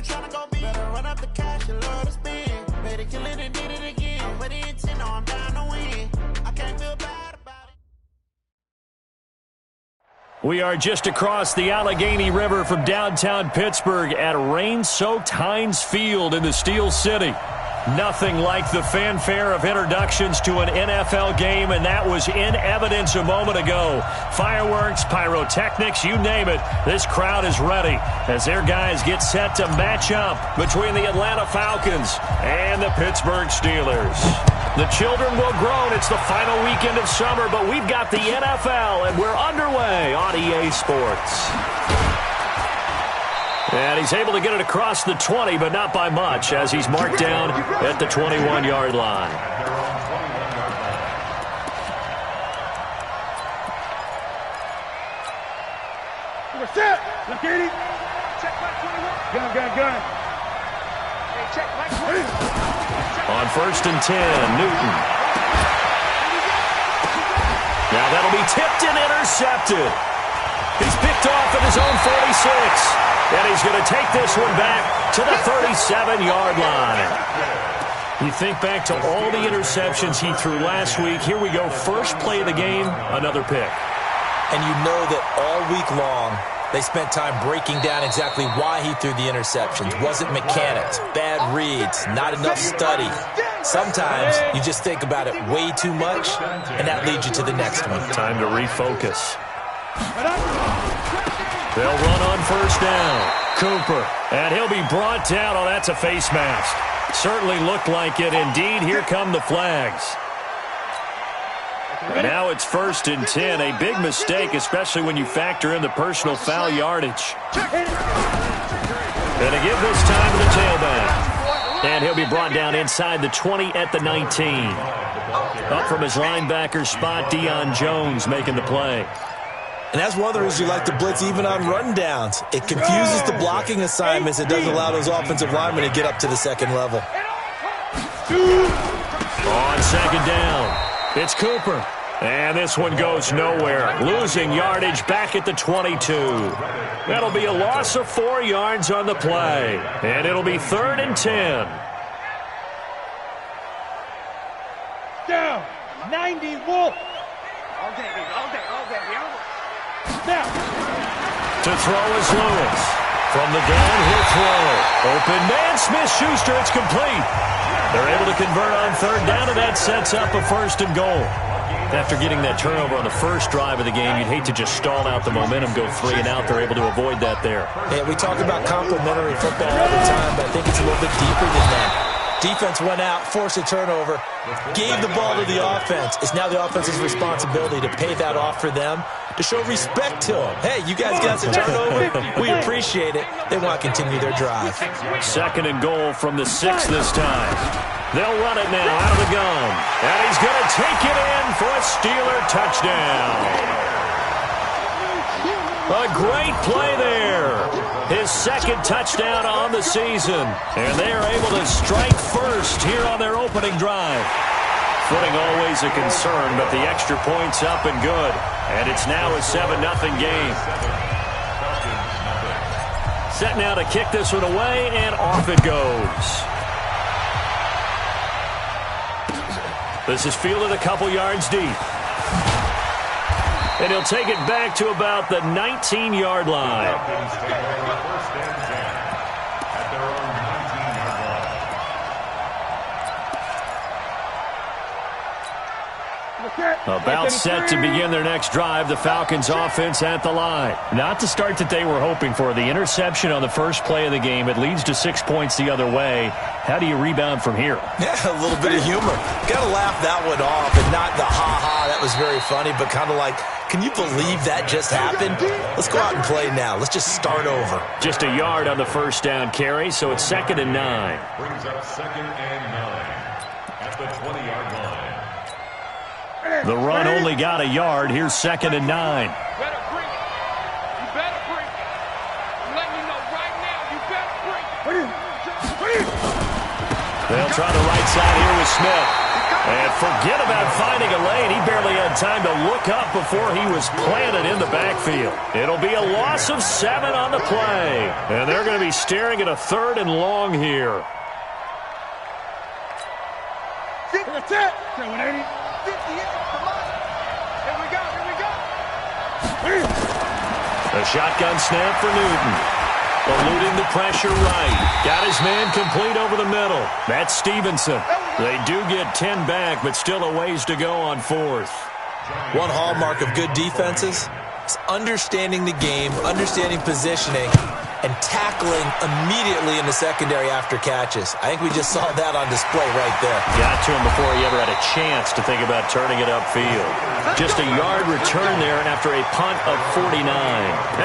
you tryna go big. Better run up the cash, you love to spend. Better kill it and did it again. I'm ready and 10, I'm down to win. I can't feel bad about it. We are just across the Allegheny River from downtown Pittsburgh at rain-soaked Heinz Field in the Steel City. Nothing like the fanfare of introductions to an NFL game, and that was in evidence a moment ago. Fireworks, pyrotechnics, you name it. This crowd is ready as their guys get set to match up between the Atlanta Falcons and the Pittsburgh Steelers. The children will groan. It's the final weekend of summer, but we've got the NFL, and we're underway on EA Sports. And he's able to get it across the 20, but not by much, as he's marked down at the 21-yard line. Set. Look at it. Check my 21. Gun. Hey, check my 20. On 1st and 10, Newton. Now that'll be tipped and intercepted. He's picked off at his own 46. And he's going to take this one back to the 37-yard line. You think back to all the interceptions he threw last week. Here we go. First play of the game, another pick. And you know that all week long, they spent time breaking down exactly why he threw the interceptions. Wasn't mechanics, bad reads, not enough study. Sometimes you just think about it way too much, and that leads you to the next one. Time to refocus. They'll run on 1st down. Cooper. And he'll be brought down. Oh, that's a face mask. Certainly looked like it. Indeed, here come the flags. And now it's 1st and 10. A big mistake, especially when you factor in the personal foul yardage. And to give this time to the tailback. And he'll be brought down inside the 20 at the 19. Up from his linebacker spot, Deion Jones making the play. And that's one of the reasons you like to blitz even on rundowns. It confuses the blocking assignments. It doesn't allow those offensive linemen to get up to the second level. On 2nd down, it's Cooper. And this one goes nowhere. Losing yardage back at the 22. That'll be a loss of 4 yards on the play. And it'll be 3rd and 10. Down. 90 Wolf. All day. Now. To throw is Lewis. From the gun, he'll throw. Open man, Smith-Schuster, it's complete. They're able to convert on 3rd down, and that sets up a 1st and goal. After getting that turnover on the first drive of the game, you'd hate to just stall out the momentum, go 3 and out. They're able to avoid that there. Yeah, we talk about complementary football all the time, but I think it's a little bit deeper than that. Defense went out, forced a turnover, gave the ball to the offense. It's now the offense's responsibility to pay that off for them, to show respect to them. Hey, you guys got the turnover. We appreciate it. They want to continue their drive. 2nd and goal from the 6 this time. They'll run it now out of the gun. And he's going to take it in for a Steeler touchdown. A great play there. His 2nd touchdown on the season. And they are able to strike first here on their opening drive. Footing always a concern, but the extra point's up and good. And it's now a 7-0 game. Set now to kick this one away, and off it goes. This is fielded a couple yards deep. And he'll take it back to about the 19-yard line. About set to begin their next drive, the Falcons offense at the line. Not the start that they were hoping for. The interception on the first play of the game, it leads to 6 points the other way. How do you rebound from here? Yeah, a little bit of humor. Got to laugh that one off, and not the ha-ha, that was very funny, but kind of like, can you believe that just happened? Let's go out and play now. Let's just start over. Just a yard on the 1st down carry, so it's 2nd and 9. Brings up 2nd and 9 at the 20-yard line. The run only got a yard. Here's 2nd and 9. Better bring it. You better bring it. I'm letting you know right now, you better bring it. They'll try the right side here with Smith. And forget about finding a lane. He barely had time to look up before he was planted in the backfield. It'll be a loss of 7 on the play. And they're going to be staring at a 3rd and long here. That's it. 180. 58. Come on. Here we go. Here we go. A shotgun snap for Newton. Eluding the pressure right. Got his man complete over the middle. That's Stevenson. They do get 10 back, but still a ways to go on 4th. One hallmark of good defenses is understanding the game, understanding positioning, and tackling immediately in the secondary after catches. I think we just saw that on display right there. Got to him before he ever had a chance to think about turning it upfield. Just a yard return there after a punt of 49.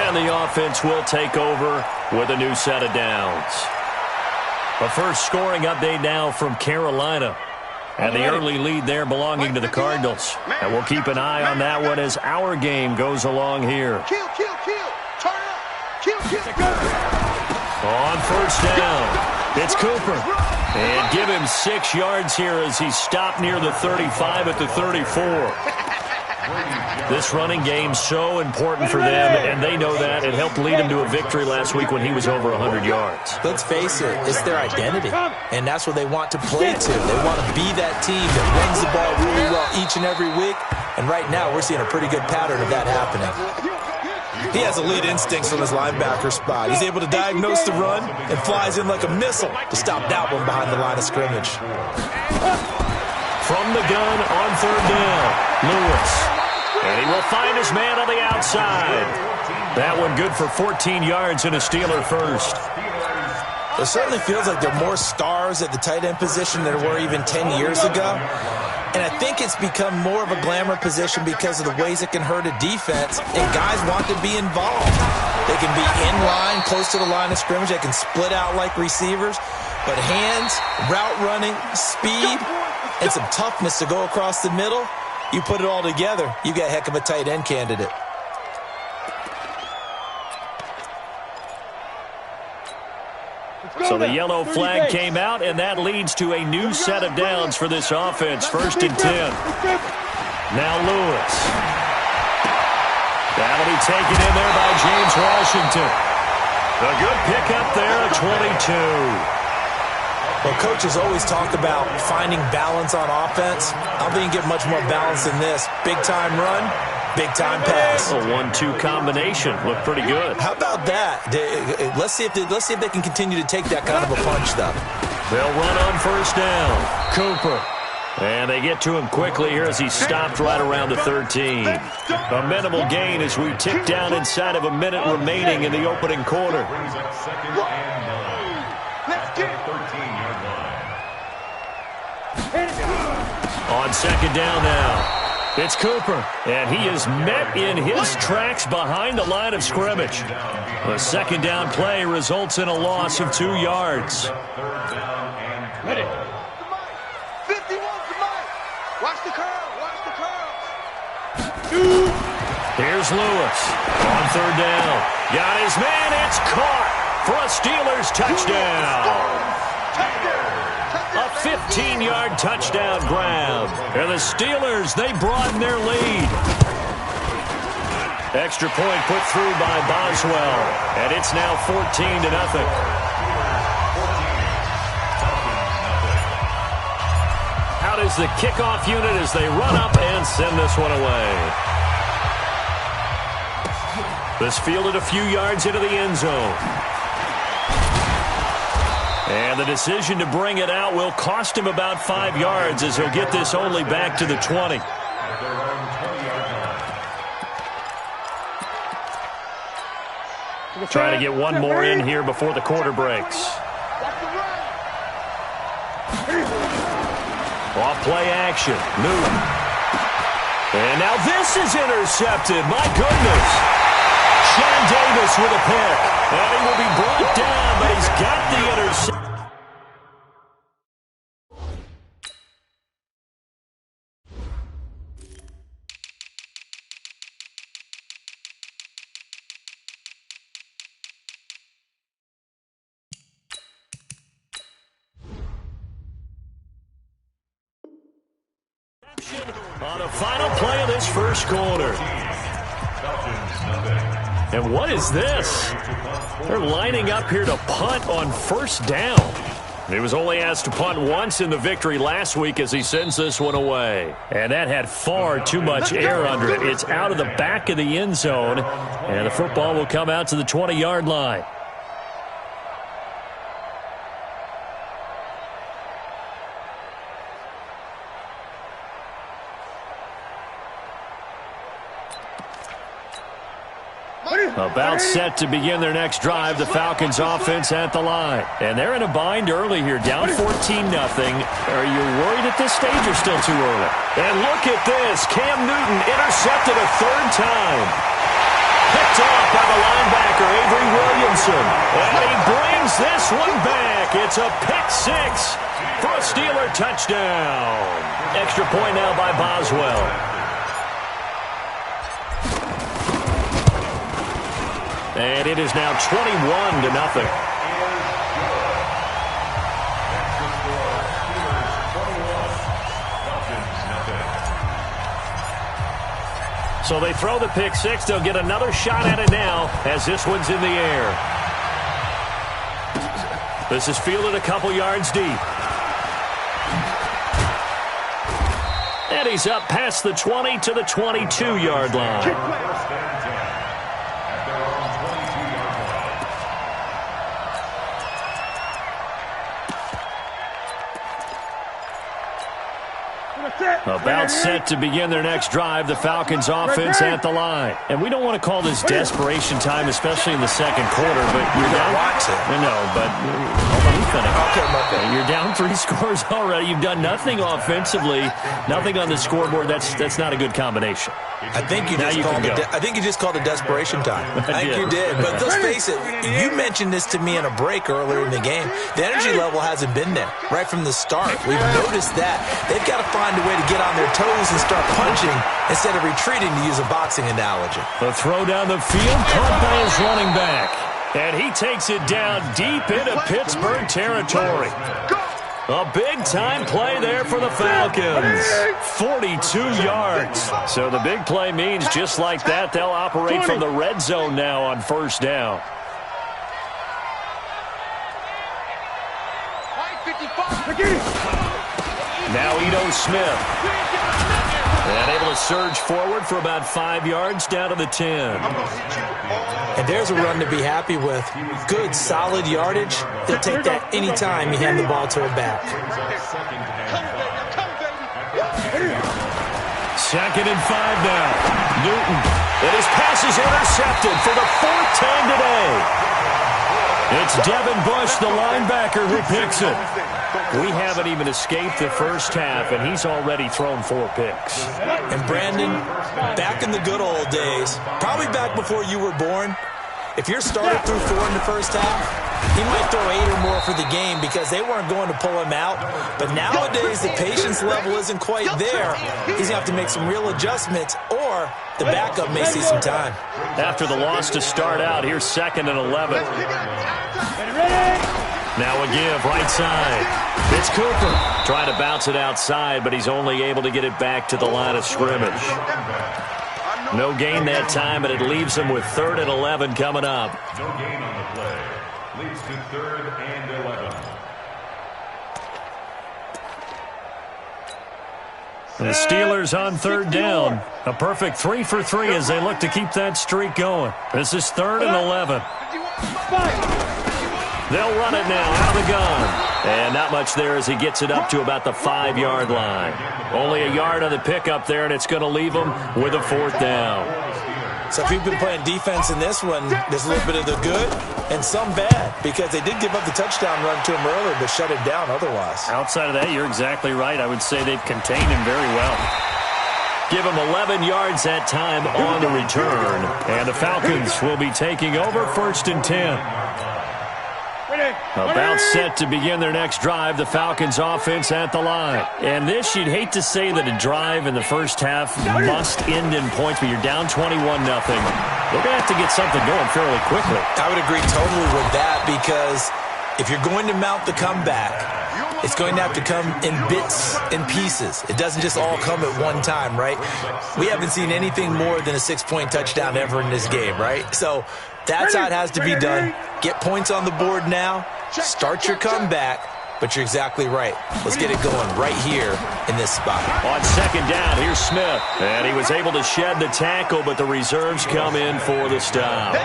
And the offense will take over with a new set of downs. A first scoring update now from Carolina. And the early lead there belonging to the Cardinals. And we'll keep an eye on that one as our game goes along here. Kill. Turn up. Kill. On first down, it's Cooper. And give him 6 yards here as he stopped near the 35 at the 34. This running game so important for them, and they know that. It helped lead him to a victory last week when he was over 100 yards. Let's face it, it's their identity, and that's what they want to play to. They want to be that team that runs the ball really well each and every week, and right now we're seeing a pretty good pattern of that happening. He has elite instincts from his linebacker spot. He's able to diagnose the run and flies in like a missile to stop that one behind the line of scrimmage. From the gun on 3rd down, Lewis. And he will find his man on the outside. That one good for 14 yards and a Steeler first. It certainly feels like there are more stars at the tight end position than there were even 10 years ago. And I think it's become more of a glamour position because of the ways it can hurt a defense, and guys want to be involved. They can be in line, close to the line of scrimmage. They can split out like receivers. But hands, route running, speed, and some toughness to go across the middle, you put it all together, you got a heck of a tight end candidate. So the yellow flag came out, and that leads to a new set of downs for this offense. 1st and 10. Now Lewis. That'll be taken in there by James Washington. A good pickup there at 22. Well, coaches always talk about finding balance on offense. I don't think you get much more balance than this. Big-time run, big-time pass. A 1-2 combination. Looked pretty good. How about that? Let's see if they can continue to take that kind of a punch, though. They'll run on 1st down. Cooper. And they get to him quickly here as he stopped right around the 13. A minimal gain as we tick down inside of a minute remaining in the opening quarter. On 2nd down now, it's Cooper, and he is met in his tracks behind the line of scrimmage. The 2nd down play results in a loss of 2 yards. Ready. 51 to Mike. Watch the curl. Here's Lewis on 3rd down. Got his man. It's caught for a Steelers touchdown. A 15-yard touchdown grab. And the Steelers, they broaden their lead. Extra point put through by Boswell. And it's now 14-0. Out is the kickoff unit as they run up and send this one away. This fielded a few yards into the end zone. And the decision to bring it out will cost him about 5 yards as he'll get this only back to the 20. Trying to get one more in here before the quarter breaks. Off play action. Newton. And now this is intercepted. My goodness. Sean Davis with a pick. And he will be brought down, but he's got the interception. On the final play of this first quarter. And what is this? They're lining up here to punt on first down. He was only asked to punt once in the victory last week as he sends this one away. And that had far too much air under it. It's out of the back of the end zone, and the football will come out to the 20-yard line. About set to begin their next drive, the Falcons offense at the line. And they're in a bind early here, down 14-0. Are you worried at this stage or still too early? And look at this. Cam Newton intercepted a third time. Picked off by the linebacker, Avery Williamson. And he brings this one back. It's a pick six for a Steeler touchdown. Extra point now by Boswell. And it is now 21-0. So they throw the pick six. They'll get another shot at it now as this one's in the air. This is fielded a couple yards deep. And he's up past the 20 to the 22-yard line. About set to begin their next drive, the Falcons offense at the line. And we don't want to call this desperation time, especially in the second quarter, but you're down. No, but let me finish. Okay. You're down 3 scores already. You've done nothing offensively, nothing on the scoreboard. That's not a good combination. I think you just called it desperation time. I think you did. But let's face it, you mentioned this to me in a break earlier in the game. The energy level hasn't been there right from the start. We've noticed that. They've got to find a way to get on their toes and start punching instead of retreating, to use a boxing analogy. The throw down the field, caught by his running back. And he takes it down deep into Pittsburgh territory. A big-time play there for the Falcons. 42 yards. So the big play means just like that, they'll operate from the red zone now on first down. Now Ito Smith. And able to surge forward for about 5 yards down to the 10. And there's a run to be happy with. Good, solid yardage. They'll take that any time you hand the ball to a back. Second and 5 now. Newton. And his pass is intercepted for the 4th time today. It's Devin Bush, the linebacker, who picks it. We haven't even escaped the first half, and he's already thrown 4 picks. And Brandon, back in the good old days, probably back before you were born, if your starter threw 4 in the first half, he might throw 8 or more for the game because they weren't going to pull him out. But nowadays, the patience level isn't quite there. He's going to have to make some real adjustments, or the backup may see some time. After the loss to start out, here's 2nd and 11. Now a give, right side. It's Cooper. Trying to bounce it outside, but he's only able to get it back to the line of scrimmage. No gain that time, but it leaves him with 3rd and 11 coming up. No gain on the play. Leads to 3rd and 11. And the Steelers on 3rd down. A perfect 3 for 3 as they look to keep that streak going. This is 3rd and 11. They'll run it now out of the gun. And not much there as he gets it up to about the 5-yard line. Only a yard on the pickup there, and it's going to leave him with a 4th down. So if you've been playing defense in this one, there's a little bit of the good and some bad, because they did give up the touchdown run to him earlier, but shut it down otherwise. Outside of that, you're exactly right. I would say they've contained him very well. Give him 11 yards that time on the return. And the Falcons will be taking over 1st and 10. About set to begin their next drive, the Falcons offense at the line. And this, you'd hate to say that a drive in the first half must end in points, but you're down 21-0. They're going to have to get something going fairly quickly. I would agree totally with that, because if you're going to mount the comeback, It's going to have to come in bits and pieces. It doesn't just all come at one time, right? We haven't seen anything more than a 6-point touchdown ever in this game, right? So that's how it has to be done. Get points on the board now. Start your comeback. But you're exactly right. Let's get it going right here in this spot. On second down, here's Smith. And he was able to shed the tackle, but the reserves come in for the stop.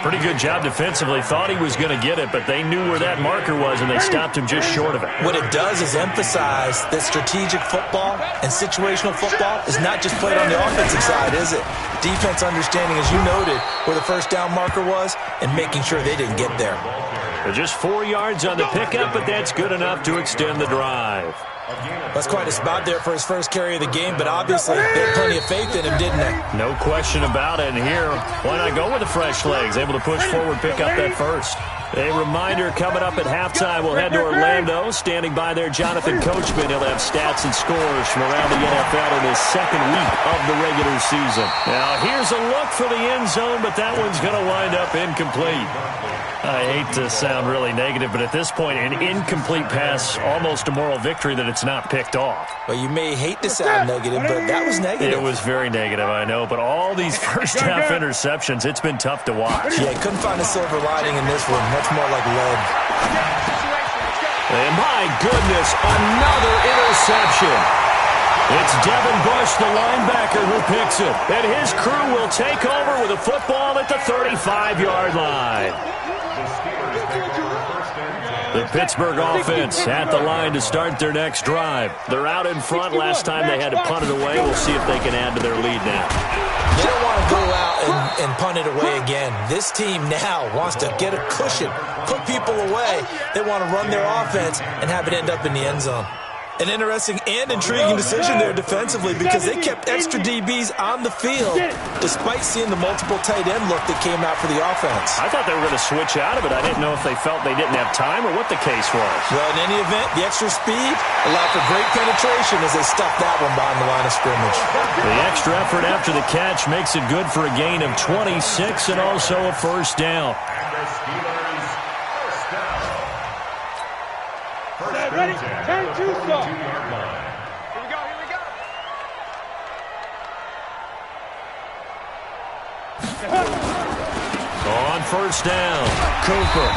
Pretty good job defensively. Thought he was going to get it, but they knew where that marker was, and they stopped him just short of it. What it does is emphasize that strategic football and situational football is not just played on the offensive side, is it? Defense understanding, as you noted, where the first down marker was and making sure they didn't get there. Just 4 yards on the pickup, but that's good enough to extend the drive. That's quite a spot there for his first carry of the game, but obviously they had plenty of faith in him, didn't they? No question about it. And here, why not go with the fresh legs? Able to push forward, pick up that first. A reminder, coming up at halftime, we'll head to Orlando. Standing by there, Jonathan Coachman. He'll have stats and scores from around the NFL in his second week of the regular season. Now, here's a look for the end zone, but that one's going to wind up incomplete. I hate to sound really negative, but at this point, an incomplete pass, almost a moral victory that it's not picked off. Well, you may hate to sound negative, but that was negative. It was very negative, I know, but all these first-half interceptions, it's been tough to watch. Yeah, couldn't find a silver lining in this one. Much more like lead. And my goodness, another interception. It's Devin Bush, the linebacker, who picks it. And his crew will take over with a football at the 35-yard line. The Pittsburgh offense at the line to start their next drive. They're out in front. Last time they had to punt it away. We'll see if they can add to their lead now. They don't want to go out and punt it away again. This team now wants to get a cushion, put people away. They want to run their offense and have it end up in the end zone. An interesting and intriguing decision there defensively because they kept extra DBs on the field despite seeing the multiple tight end look that came out for the offense. I thought they were going to switch out of it. I didn't know if they felt they didn't have time or what the case was. Well, in any event, the extra speed allowed for great penetration as they stuffed that one behind the line of scrimmage. The extra effort after the catch makes it good for a gain of 26 and also a first down. Ready? 10-2 stop. Here we go, here we go. On first down, Cooper.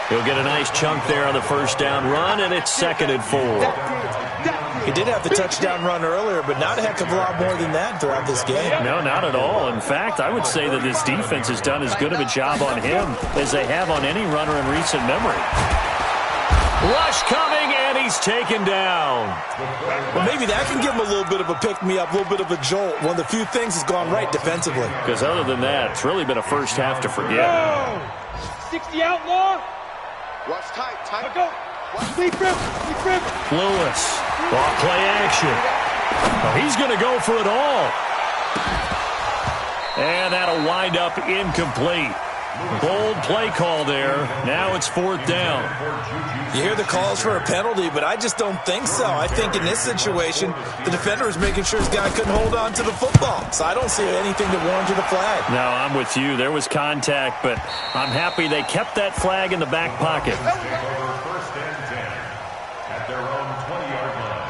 He'll get a nice chunk there on the first down run, and it's 2nd and 4. He did have the touchdown run earlier, but not a heck of a lot more than that throughout this game. No, not at all. In fact, I would say that this defense has done as good of a job on him as they have on any runner in recent memory. Rush coming, and he's taken down. Well, maybe that can give him a little bit of a pick-me-up, a little bit of a jolt. One of the few things has gone right defensively. Because other than that, it's really been a first half to forget. 60 outlaw. Watch tight, tight. Go. Deep rip. Lewis, ball play action. Oh, he's going to go for it all. And that'll wind up incomplete. Bold play call there. Now it's 4th down. You hear the calls for a penalty, but I just don't think so. I think in this situation, the defender is making sure his guy couldn't hold on to the football. So I don't see anything to warrant the flag. No, I'm with you. There was contact, but I'm happy they kept that flag in the back pocket. First and 10 at their own 20-yard line.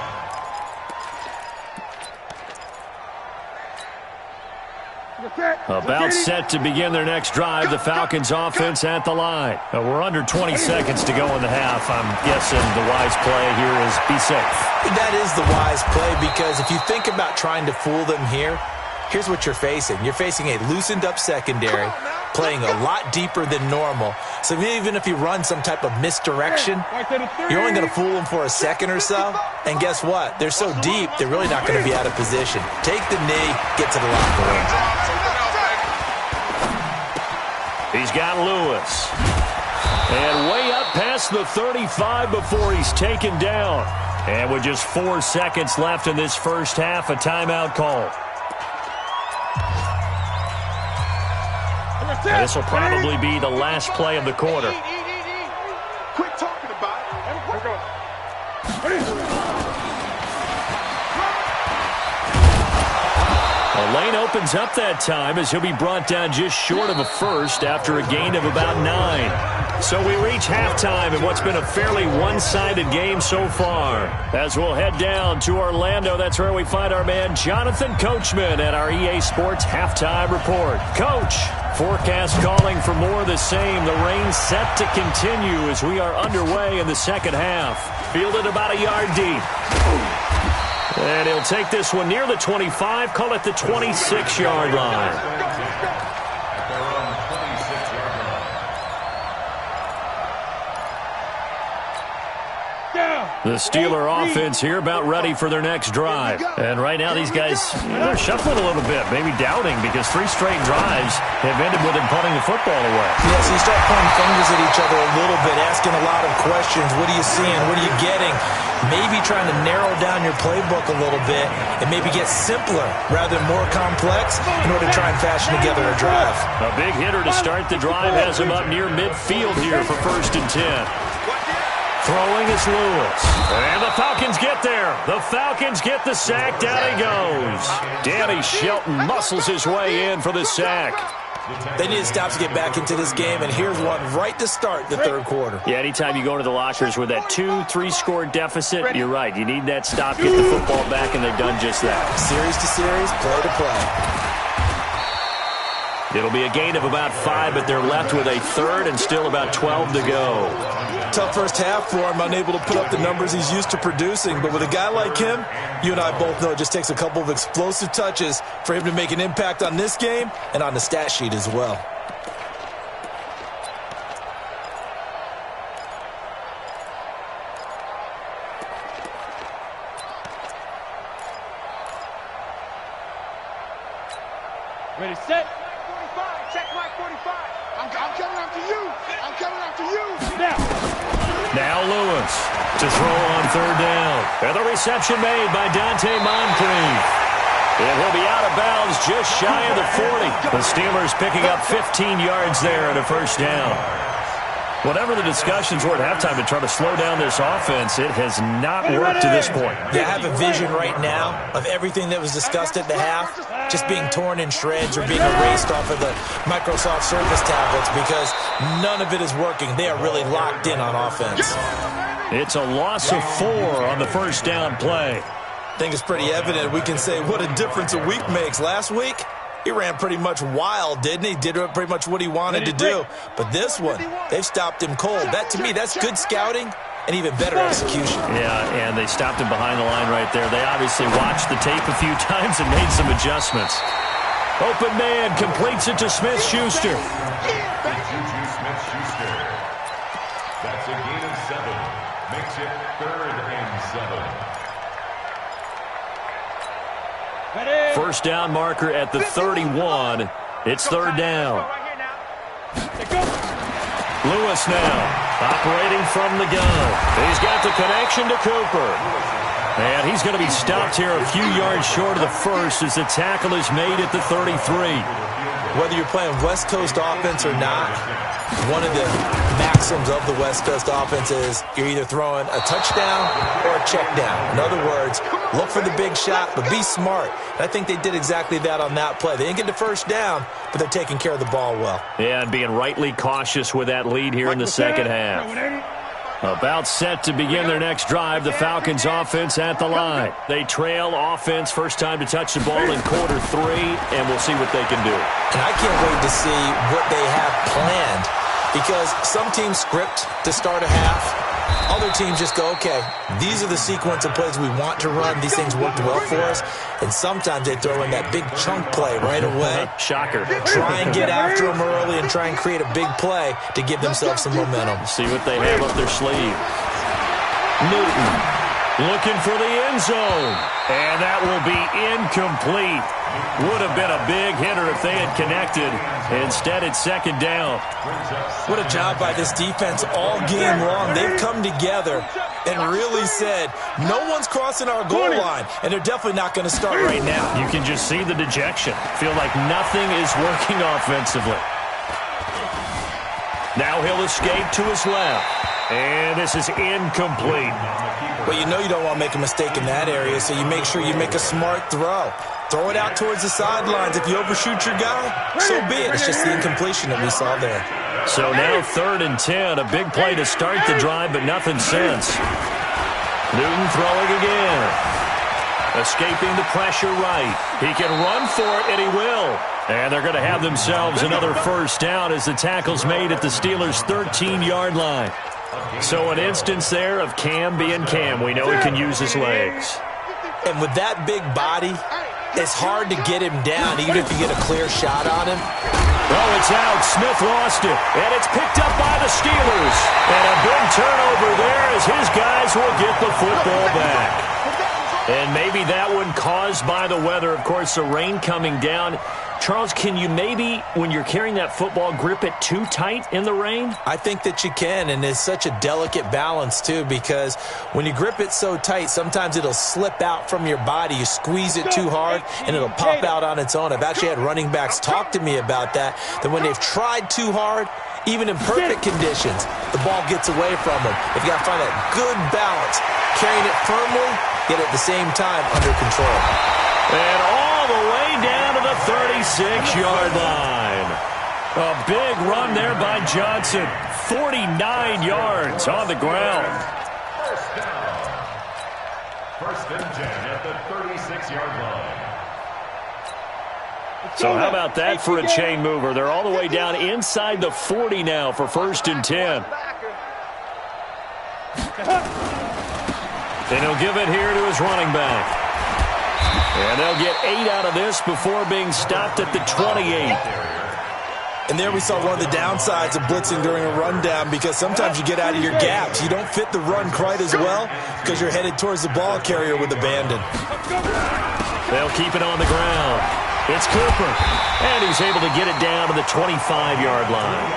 About set to begin their next drive, the Falcons offense at the line. We're under 20 seconds to go in the half. I'm guessing the wise play here is be safe. That is the wise play because if you think about trying to fool them here, here's what you're facing. You're facing a loosened up secondary, playing a lot deeper than normal. So even if you run some type of misdirection, you're only going to fool them for a second or so. And guess what? They're so deep, they're really not going to be out of position. Take the knee, get to the locker room. He's got Lewis. And way up past the 35 before he's taken down. And with just 4 seconds left in this first half, a timeout call. And this will probably be the last play of the quarter. Quit talking about it. A lane opens up that time as he'll be brought down just short of a first after a gain of about 9. So we reach halftime in what's been a fairly one-sided game so far. As we'll head down to Orlando, that's where we find our man Jonathan Coachman at our EA Sports Halftime Report. Coach, forecast calling for more of the same. The rain set to continue as we are underway in the second half. Fielded about a yard deep. And he'll take this one near the 25, call it the 26-yard line. The Steeler offense here about ready for their next drive. And right now these guys, they're shuffling a little bit, maybe doubting, because 3 straight drives have ended with them punting the football away. Yeah, so you start pointing fingers at each other a little bit, asking a lot of questions. What are you seeing? What are you getting? Maybe trying to narrow down your playbook a little bit and maybe get simpler rather than more complex in order to try and fashion together a drive. A big hitter to start the drive has him up near midfield here for 1st and 10. Throwing is Lewis. And the Falcons get there. The Falcons get the sack. Down he goes. Danny Shelton muscles his way in for the sack. They need to stop to get back into this game, and here's one right to start the third quarter. Yeah, anytime you go into the lockers with that 2-3 score deficit, you're right. You need that stop, get the football back, and they've done just that. Series to series, play to play. It'll be a gain of about 5, but they're left with a third and still about 12 to go. Tough first half for him, unable to put up the numbers he's used to producing. But with a guy like him, you and I both know it just takes a couple of explosive touches for him to make an impact on this game and on the stat sheet as well. Ready, set. 45. Check mark 45. I'm coming after you. I'm coming after you. Now Lewis to throw on 3rd down. And the reception made by Dante Moncrief. It will be out of bounds just shy of the 40. The Steelers picking up 15 yards there and a 1st down. Whatever the discussions were at halftime to try to slow down this offense, it has not worked to this point. Yeah, I have a vision right now of everything that was discussed at the half just being torn in shreds or being erased off of the Microsoft Surface tablets because none of it is working. They are really locked in on offense. It's a loss of 4 on the 1st down play. I think it's pretty evident. We can say what a difference a week makes. Last week, he ran pretty much wild, didn't he? Did pretty much what he wanted to do. But this one, they've stopped him cold. That, to me, that's good scouting and even better execution. Yeah, and they stopped him behind the line right there. They obviously watched the tape a few times and made some adjustments. Open man completes it to Smith-Schuster. Juju Smith-Schuster. That's a gain of 7. Makes it 3rd and 7. 1st down marker at the 31. It's 3rd down. Lewis now operating from the gun. He's got the connection to Cooper. And he's going to be stopped here a few yards short of the 1st as the tackle is made at the 33. Whether you're playing West Coast offense or not, one of the maxims of the West Coast offense is you're either throwing a touchdown or a check down. In other words, look for the big shot, but be smart. And I think they did exactly that on that play. They didn't get the 1st down, but they're taking care of the ball well. Yeah, and being rightly cautious with that lead here in the second half. About set to begin their next drive, the Falcons offense at the line. They trail offense, first time to touch the ball in quarter 3, and we'll see what they can do. And I can't wait to see what they have planned because some teams script to start a half. Other teams just go, okay, these are the sequence of plays we want to run. These things worked well for us. And sometimes they throw in that big chunk play right away. Shocker. Try and get after them early and try and create a big play to give themselves some momentum. See what they have up their sleeve. Newton looking for the end zone. And that will be incomplete. Would have been a big hitter if they had connected. Instead, it's 2nd down. What a job by this defense all game long. They've come together and really said, no one's crossing our goal line, and they're definitely not going to start right now. You can just see the dejection. Feel like nothing is working offensively. Now he'll escape to his left. And this is incomplete. Well, you know you don't want to make a mistake in that area, so you make sure you make a smart throw. Throw it out towards the sidelines. If you overshoot your guy, so be it. It's just the incompletion that we saw there. So now 3rd and 10. A big play to start the drive, but nothing since. Newton throwing again. Escaping the pressure right. He can run for it, and he will. And they're going to have themselves another first down as the tackle's made at the Steelers' 13-yard line. So an instance there of Cam being Cam. We know he can use his legs. And with that big body, it's hard to get him down, even if you get a clear shot on him. Oh, it's out. Smith lost it. And it's picked up by the Steelers. And a big turnover there as his guys will get the football back. And maybe that one caused by the weather. Of course, the rain coming down. Charles, can you maybe, when you're carrying that football, grip it too tight in the rain? I think that you can, and it's such a delicate balance, too, because when you grip it so tight, sometimes it'll slip out from your body. You squeeze it too hard, and it'll pop out on its own. I've actually had running backs talk to me about that when they've tried too hard, even in perfect conditions, the ball gets away from them. If you got to find that good balance, carrying it firmly, yet at the same time under control. And all the way down to the 36-yard line. A big run there by Johnson. 49 yards on the ground. First down. 1st and 10 at the 36-yard line. So how about that for a chain mover? They're all the way down inside the 40 now for 1st and 10. And he'll give it here to his running back. And they'll get 8 out of this before being stopped at the 28. And there we saw one of the downsides of blitzing during a rundown, because sometimes you get out of your gaps. You don't fit the run quite as well because you're headed towards the ball carrier with abandon. They'll keep it on the ground. It's Cooper. And he's able to get it down to the 25-yard line.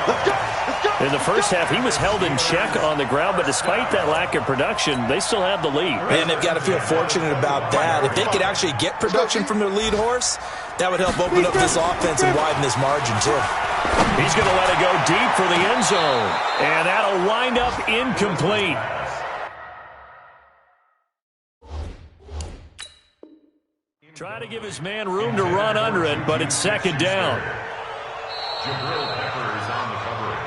In the first half, he was held in check on the ground, but despite that lack of production, they still have the lead. And they've got to feel fortunate about that. If they could actually get production from their lead horse, that would help open up this offense and widen this margin, too. He's going to let it go deep for the end zone. And that'll wind up incomplete. Trying to give his man room to run under it, but it's 2nd down. Jabril Peppers on the coverage.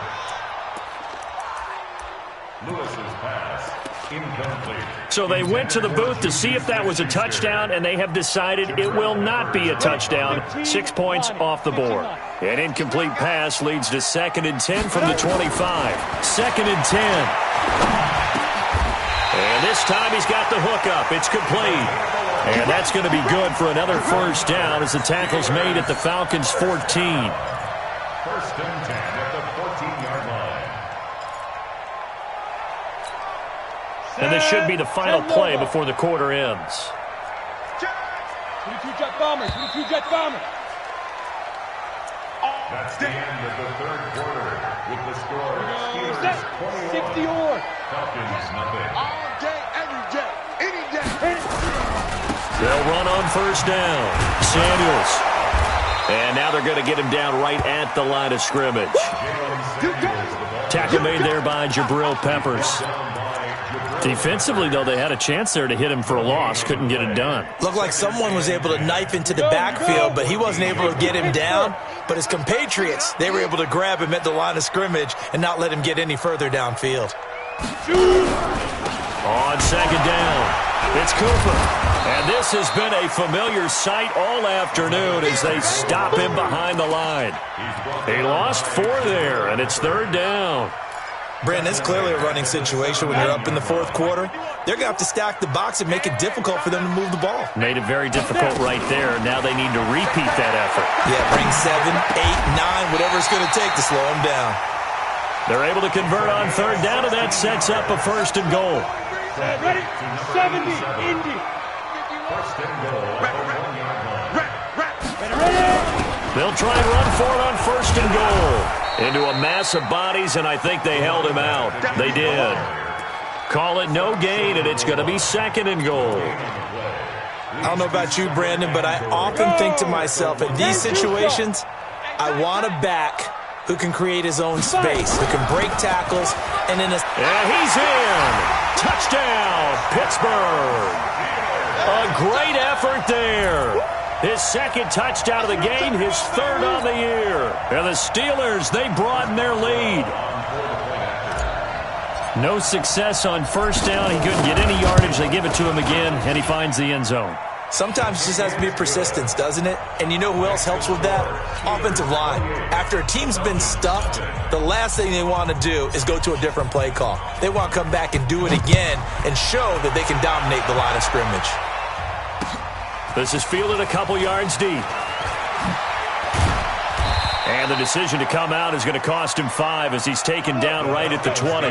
Lewis's pass, incomplete. So they went to the booth to see if that was a touchdown, and they have decided it will not be a touchdown. 6 points off the board. An incomplete pass leads to 2nd and 10 from the 25. 2nd and 10. And this time he's got the hook up. It's complete. And that's going to be good for another first down as the tackle's made at the Falcons' 14. 1st and 10 at the 14-yard line. And this should be the final play before the quarter ends. 22 Jet Bombers, 22 Jet Bombers. That's the end of the 3rd quarter with the score Steelers 60 or Falcons nothing. all day, every day, any day. They'll run on first down. Samuels. And now they're going to get him down right at the line of scrimmage. Tackle made there by Jabril Peppers. Defensively, though, they had a chance there to hit him for a loss. Couldn't get it done. Looked like someone was able to knife into the backfield, but he wasn't able to get him down. But his compatriots, they were able to grab him at the line of scrimmage and not let him get any further downfield. On 2nd down, it's Cooper. And this has been a familiar sight all afternoon as they stop him behind the line. He lost 4 there, and it's 3rd down. Brandon, it's clearly a running situation when you're up in the 4th quarter. They're going to have to stack the box and make it difficult for them to move the ball. Made it very difficult right there. Now they need to repeat that effort. Yeah, bring 7, 8, 9, whatever it's going to take to slow them down. They're able to convert on 3rd down, and that sets up a 1st and goal. Ready? 70, Indy. 1st and goal at the 1-yard line. They'll try and run for it on 1st and goal. Into a mass of bodies, and I think they held him out. They did. Call it no gain, and it's going to be 2nd and goal. I don't know about you, Brandon, but I often think to myself, in these situations, I want a back who can create his own space, who can break tackles, and in a... And he's in! Touchdown, Pittsburgh! A great effort there. His second touchdown of the game, his third on the year. And the Steelers, they broaden their lead. No success on first down. He couldn't get any yardage. They give it to him again, and he finds the end zone. Sometimes it just has to be persistence, doesn't it? And you know who else helps with that? Offensive line. After a team's been stuffed, the last thing they want to do is go to a different play call. They want to come back and do it again and show that they can dominate the line of scrimmage. This is fielded a couple yards deep. And the decision to come out is going to cost him 5 as he's taken down right at the 20.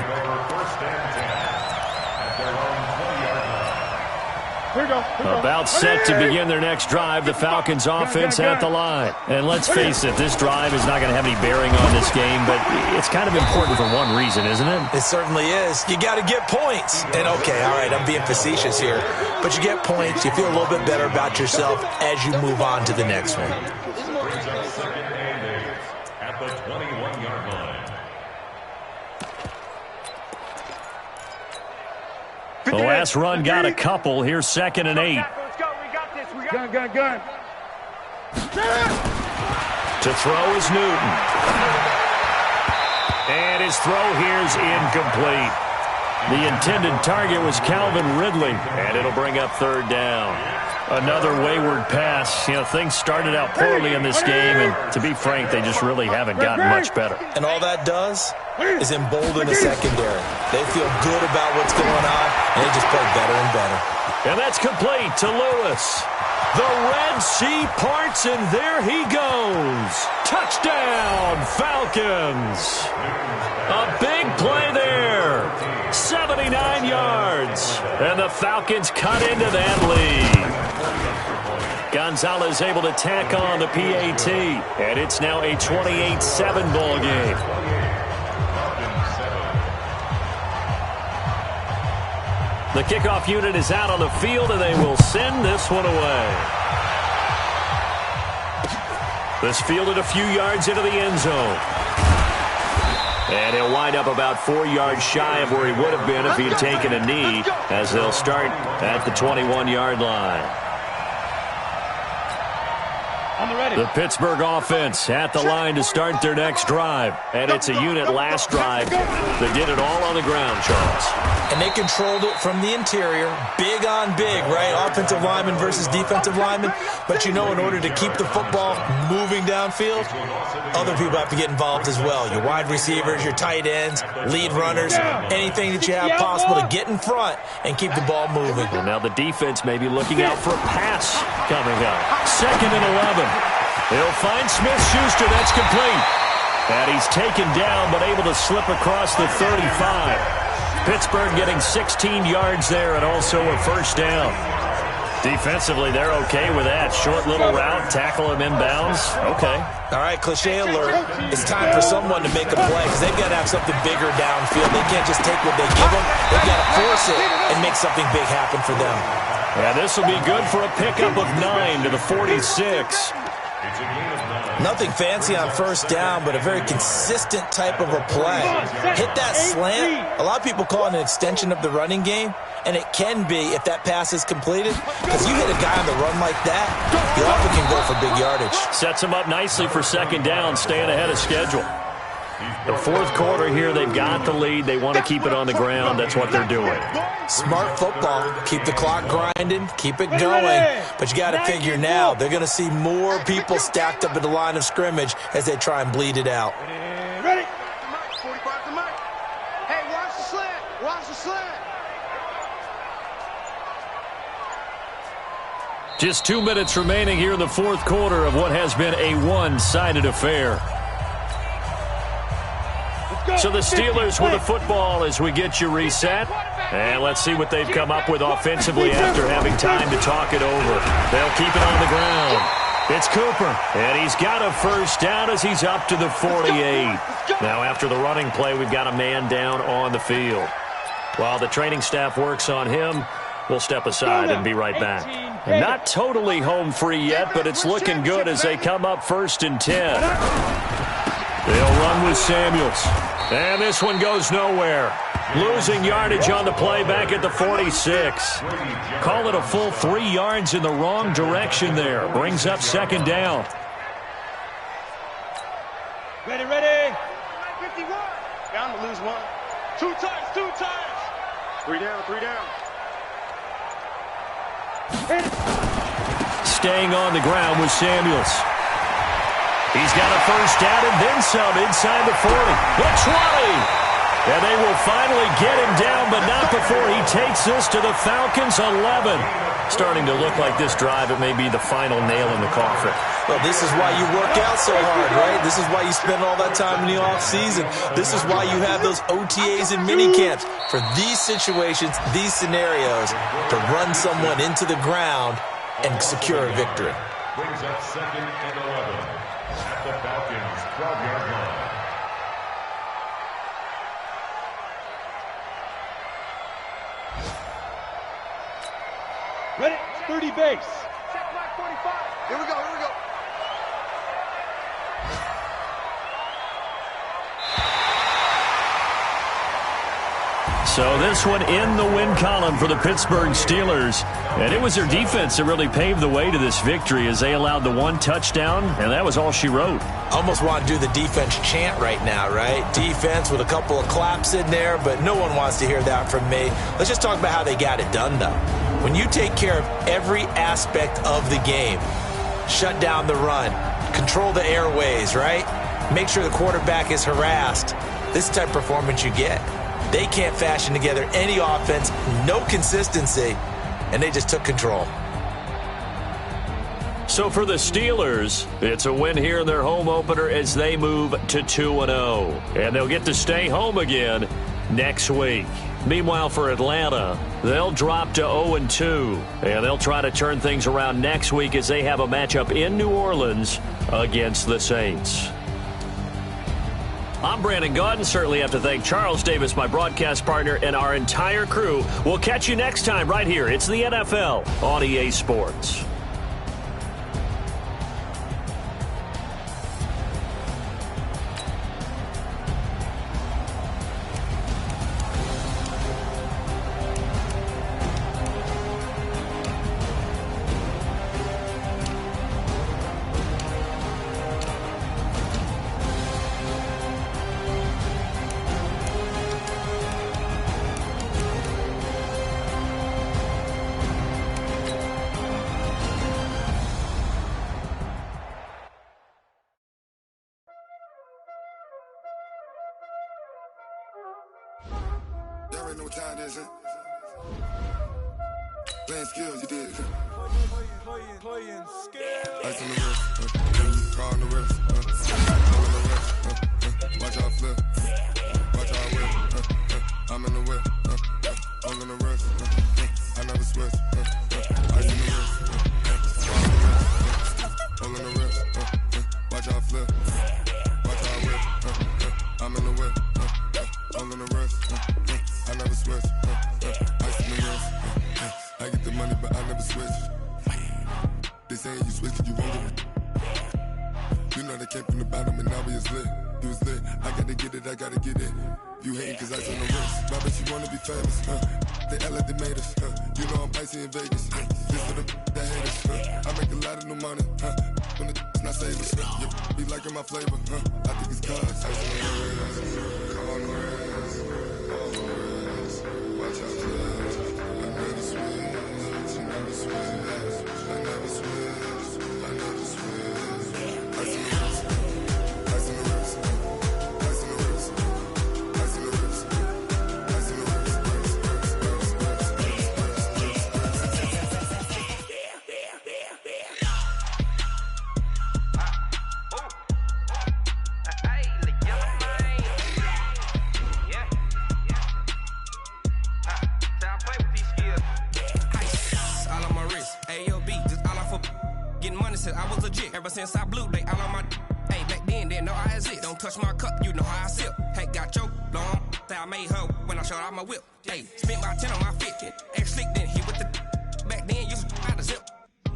About set to begin their next drive, the Falcons offense at the line. And let's face it, this drive is not going to have any bearing on this game, but it's kind of important for one reason, isn't it? It certainly is. You got to get points. And okay, all right, I'm being facetious here, but you get points, you feel a little bit better about yourself as you move on to the next one. Brings up second and 8 at the 21-yard line. The last run got a couple. Here's second and 8. Let's go. We got this. Gun. To throw is Newton. And his throw here's incomplete. The intended target was Calvin Ridley, and it'll bring up third down. Another wayward pass. You know, things started out poorly in this game, and to be frank, they just really haven't gotten much better. And all that does is embolden the secondary. They feel good about what's going on, and they just play better and better. And that's complete to Lewis. The Red Sea parts, and there he goes. Touchdown, Falcons. A big play there. 79 yards. And the Falcons cut into that lead. Gonzalez able to tack on the PAT. And it's now a 28-7 ball game. The kickoff unit is out on the field, and they will send this one away. This fielded a few yards into the end zone. And he'll wind up about 4 yards shy of where he would have been if he had taken a knee, as they'll start at the 21-yard line. The Pittsburgh offense at the line to start their next drive. And it's a unit last drive that did it all on the ground, Charles. And they controlled it from the interior. Big on big, right? Offensive lineman versus defensive lineman. But you know, in order to keep the football moving downfield, other people have to get involved as well. Your wide receivers, your tight ends, lead runners, anything that you have possible to get in front and keep the ball moving. Well, now the defense may be looking out for a pass coming up. 2nd and 11. He'll find Smith-Schuster. That's complete. And he's taken down, but able to slip across the 35. Pittsburgh getting 16 yards there and also a first down. Defensively, they're okay with that. Short little route, tackle him inbounds. Okay. All right, cliche alert. It's time for someone to make a play because they've got to have something bigger downfield. They can't just take what they give them. They've got to force it and make something big happen for them. Yeah, this will be good for a pickup of 9 to the 46. Nothing fancy on first down, but a very consistent type of a play. Hit that slant. A lot of people call it an extension of the running game, and it can be if that pass is completed, because you hit a guy on the run like that, you often can go for big yardage. Sets him up nicely for second down, staying ahead of schedule. The fourth quarter here, they've got the lead. They want to keep it on the ground. That's what they're doing. Smart football. Keep the clock grinding. Keep it going. But you got to figure now, they're going to see more people stacked up at the line of scrimmage as they try and bleed it out. Ready? 45 to Mike. Hey, watch the slant. Watch the slant. Just 2 minutes remaining here in the fourth quarter of what has been a one-sided affair. So the Steelers with the football as we get you reset. And let's see what they've come up with offensively after having time to talk it over. They'll keep it on the ground. It's Cooper. And he's got a first down as he's up to the 48. Now after the running play, we've got a man down on the field. While the training staff works on him, we'll step aside and be right back. And not totally home free yet, but it's looking good as they come up 1st and 10. They'll run with Samuels. And this one goes nowhere. Losing yardage on the play back at the 46. Call it a full 3 yards in the wrong direction there. Brings up second down. Ready, ready. 51. Bound to lose one. 2 times, 2 times. 3 down, 3 down. Staying on the ground with Samuels. He's got a first down and then some inside the 40. The 20. And they will finally get him down, but not before he takes this to the Falcons' 11. Starting to look like this drive, it may be the final nail in the coffin. Well, this is why you work out so hard, right? This is why you spend all that time in the offseason. This is why you have those OTAs and minicamps. For these situations, these scenarios, to run someone into the ground and secure a victory. Brings up second and 11 at the Falcons' 12-yard line. Ready, 30 base. Check mark 45. Here we go, here we go. So this one in the win column for the Pittsburgh Steelers. And it was their defense that really paved the way to this victory as they allowed the 1 touchdown, and that was all she wrote. Almost want to do the defense chant right now, right? Defense with a couple of claps in there, but no one wants to hear that from me. Let's just talk about how they got it done, though. When you take care of every aspect of the game, shut down the run, control the airways, right? Make sure the quarterback is harassed. This type of performance you get. They can't fashion together any offense, no consistency, and they just took control. So for the Steelers, it's a win here in their home opener as they move to 2-0. And they'll get to stay home again next week. Meanwhile, for Atlanta, they'll drop to 0-2. And they'll try to turn things around next week as they have a matchup in New Orleans against the Saints. I'm Brandon Gaudin. Certainly have to thank Charles Davis, my broadcast partner, and our entire crew. We'll catch you next time right here. It's the NFL on EA Sports. Y'all already know what time it is, huh? Playing skills, you did. Playing skills. Ice on the wrist, car on the wrist, on the wrist, watch out flip, watch out whip, I'm in the whip, on the wrist, I never switch, ice on the wrist, on the wrist, watch out flip, watch out whip, I'm in the whip, on the wrist, I never switch, ice on the wrist, I get the money but I never switch. They saying you switch, you won't get it. You know they came from the bottom and now we is lit. You was lit, I gotta get it, I gotta get it. You hating cause ice on the wrist. Why bet you wanna be famous, They act like they made us, You know I'm icy in Vegas, This for the that hate us, I make a lot of new money, When the not savers, You be liking my flavor, I think it's cause ice on the wrist, on the wrist, on the wrist. Watch out, please. I never switch, I never switch. I never switch, I never switch. Ice in the wrist, ice in the wrist, ice in the wrist, ice in the wrist, ice in the wrist, I was legit. Ever since I blew, they all on my hey, back then, didn't know I exist. Don't touch my cup, you know how I sip. Hey, got your long, that I made her when I showed out my whip. Hey, spent about 10 on my 50. Ex-slick, then hit with the back then, used to out the zip.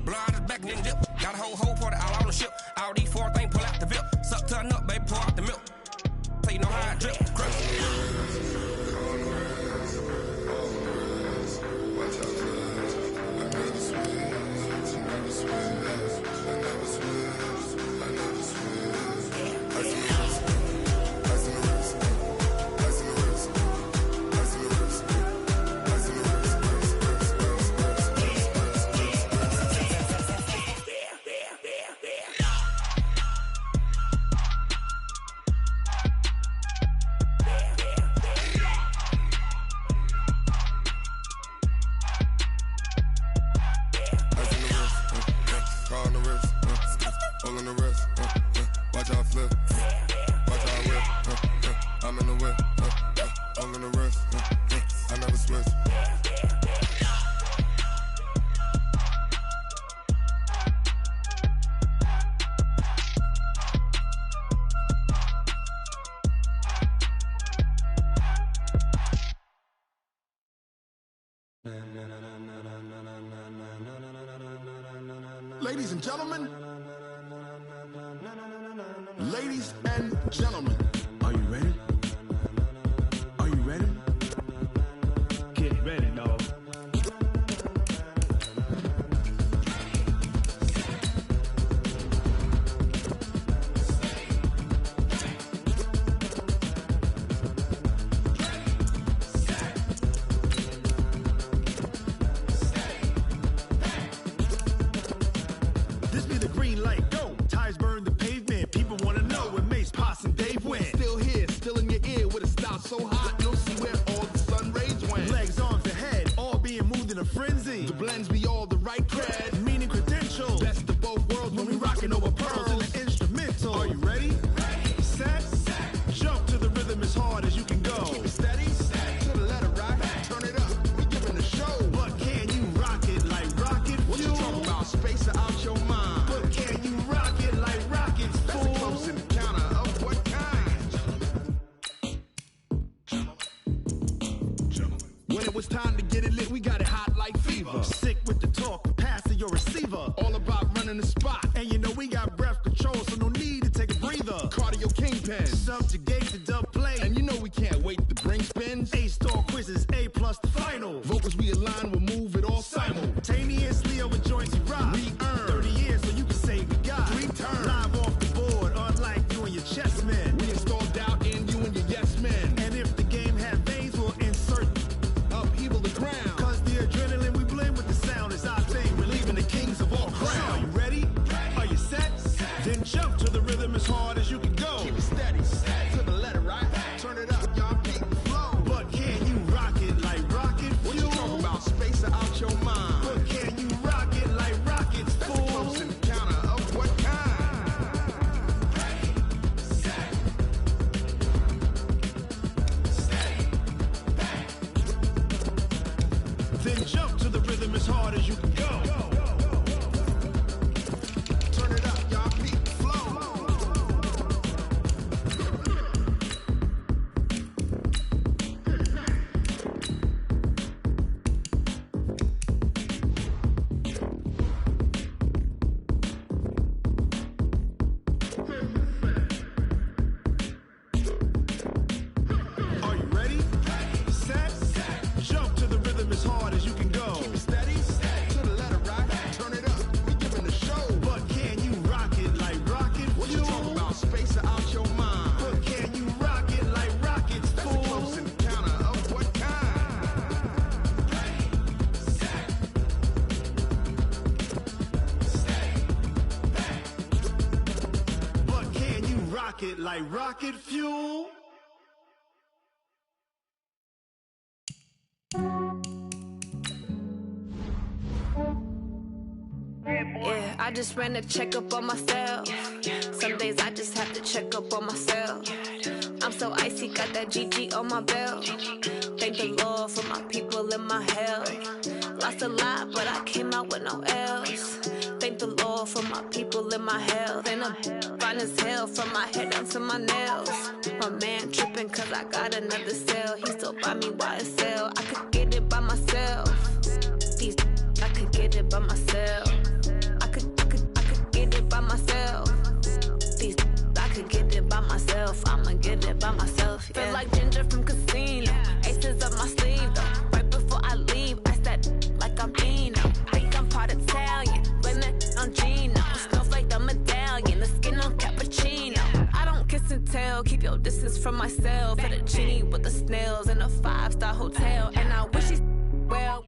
Blow out his back, then dip. Got a whole party all on the ship. All these 4 things, pull out the VIP. Suck, turn up, baby, pour out the milk. So you know how I drip. Crush. Ladies and gentlemen. Ladies and gentlemen. Are you ready? Are you ready? Get ready, dog. This be the green light, go. Tires burn the pavement. People want to know where Mace, Poss, and Dave went. Still here, still in your ear with a style so hot, you'll see where all the sun rays went. Legs, arms, and head, all being moved in a frenzy. The blends be all the right cred. Meaning credentials. Best of both worlds when we rockin' over pearls. in the instrumental. Are you ready? Set. Jump to the rhythm as hard as you can go. Keep it steady, to the letter right. Turn it up, we giving the show. But can you rock it like rocket What you fuel? talking about? Space or out your mind? But can you rock it like rockets, That's a close fool? encounter of what kind? When it was time to get it lit, we got it hot like fever. Sick with the talk, passing your receiver. All about running the spot. And you know we got breath control, so no need to take a breather. Cardio kingpin. Subjugate the dub play. And you know we can't wait to bring spins. A-star quizzes, A+ the final. Vocals we align, we'll move it all Simultaneously over joints we rock. We earn 30 years, so you can say we got 3 turns. live off the board, unlike you and your chess men. We install doubt in you and your yes men. And if the game had veins, we'll insert. Upheaval the ground. Cause the adrenaline we blend with the sound is our thing, relieving the kings of all crowns. Are you ready? Are you set? Then jump to the rhythm as hard as you can go. Keep it steady, to the letter right. Turn it up, y'all keep the flow. But can you rock it like rocket What you fuel? talking about? Space or out your mind? But can you rock it like rockets, That's a fool? close encounter of what kind? Then jump to the rhythm as hard as you can go. Turn it up, y'all keep the flow. Are you ready? Set. Jump to the rhythm as hard as you can go. Keep it steady, to the letter right. Turn it up, we giving the show. But can you rock it like rocket What you fuel? talking about? Space or out your mind? But can you rock it like rockets, That's a close fool? encounter of what kind? But can you rock it like rocket fuel? Yeah, I just ran a checkup on myself. Some days I just have to check up on myself. I'm so icy, got that GG on my belt. Thank the Lord for my people in my hell. Lost a lot, but I came out with no L's. Thank the Lord for my people in my health. And I'm fine as hell from my head down to my nails. My man tripping cause I got another cell. He still buy me YSL. I could get it by myself. These I could get it by myself. I could get it by myself. These I could get it by myself. I'ma get it by myself. Yeah. Feel like Ginger from Casino. Aces up my sleeve though. Right before I leave, I said like I'm Eno. Think I'm part Italian. Blame that on Gino. Smells like the medallion. The skin on cappuccino. I don't kiss and tell. Keep your distance from myself. At a genie with the snails in a 5-star hotel. And I wish he's well.